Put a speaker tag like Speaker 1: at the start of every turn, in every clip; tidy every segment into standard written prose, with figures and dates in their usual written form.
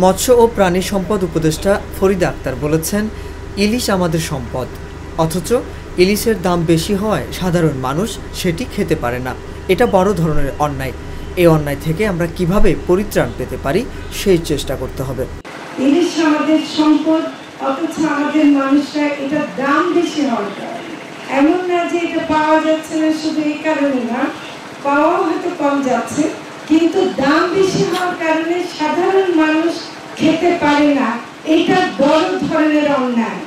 Speaker 1: মৎস্য ও প্রাণী সম্পদ উপদেষ্টা ফরিদা আক্তার বলেছেন, ইলিশ আমাদের সম্পদ, অথচ ইলিশের দাম বেশি হওয়ায় সাধারণ মানুষ সেটি খেতে পারে না। এটা বড় ধরনের অন্যায়। এই অন্যায় থেকে আমরা কিভাবে পরিত্রাণ পেতে পারি সেই চেষ্টা করতে হবে।
Speaker 2: ইলিশ আমাদের সম্পদ, অথচ আমাদের মানুষরা এটার দাম বেশি হওয়ার কারণে, এমন না যে এটা পাওয়া যাচ্ছে না শুধু এই কারণে না, পাওয়া হয়তো কম যাচ্ছে, কিন্তু দাম বেশি হওয়ার কারণে সাধারণ মানুষ খেতে পারে না। এটা বড় ধরনের অন্যায়।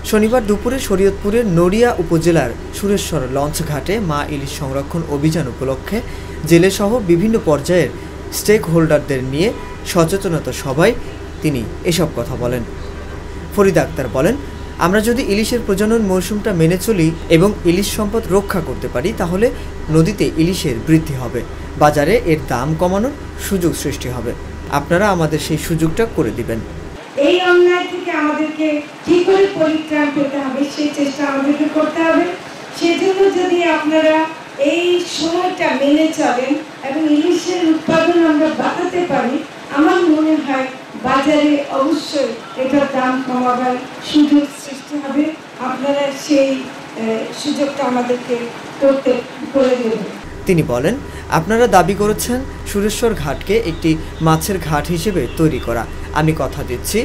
Speaker 1: শনিবার দুপুরে শরীয়তপুরের নড়িয়া উপজেলার সুরেশ্বর লঞ্চ ঘাটে মা ইলিশ সংরক্ষণ অভিযান উপলক্ষে জেলেসহ বিভিন্ন পর্যায়ের স্টেক হোল্ডারদের নিয়ে সচেতনতা সভায় তিনি এসব কথা বলেন। ফরিদা আক্তার বলেন, আমরা যদি ইলিশের প্রজনন মৌসুমটা মেনে চলি এবং ইলিশ সম্পদ রক্ষা করতে পারি, তাহলে নদীতে ইলিশের বৃদ্ধি হবে, বাজারে এর দাম কমানোর সুযোগ সৃষ্টি হবে। আপনারা আমাদের সেই সুযোগটা করে দিবেন।
Speaker 2: এই অন্যায় থেকে আমাদেরকে কি করে পরিত্রাণ পেতে হবে সেই চেষ্টা আমাদেরকে করতে হবে। সেজন্য যদি আপনারা এই সময়টা মেনে চলেন এবং ইলিশের উৎপাদন আমরা বাড়াতে পারি, আমার মনে হয় বাজারে অবশ্যই এটার দাম কমাবার সুযোগ সৃষ্টি হবে। আপনারা সেই সুযোগটা আমাদেরকে করে দেবেন।
Speaker 1: তিনি বলেন, আপনারা দাবি করেছেন সুরেশ্বর ঘাটকে একটি মাছের ঘাট হিসেবে তৈরি করা। আমি কথা দিচ্ছি,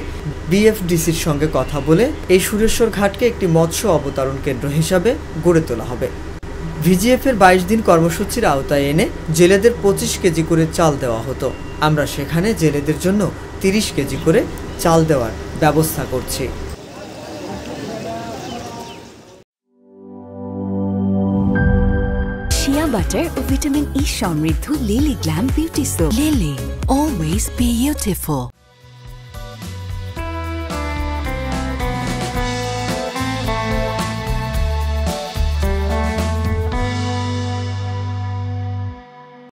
Speaker 1: বিএফডিসির সঙ্গে কথা বলে এই সুরেশ্বর ঘাটকে একটি মৎস্য অবতরণ কেন্দ্র হিসাবে গড়ে তোলা হবে। ভিজিএফের 22 দিন কর্মসূচির আওতায় এনে জেলেদের 25 কেজি করে চাল দেওয়া হতো। আমরা সেখানে জেলেদের জন্য 30 কেজি করে চাল দেওয়ার ব্যবস্থা করছি।
Speaker 3: শিয়া বাটার ও ভিটামিন ই সমৃদ্ধ lily glam beauty soap. Lily, always beautiful.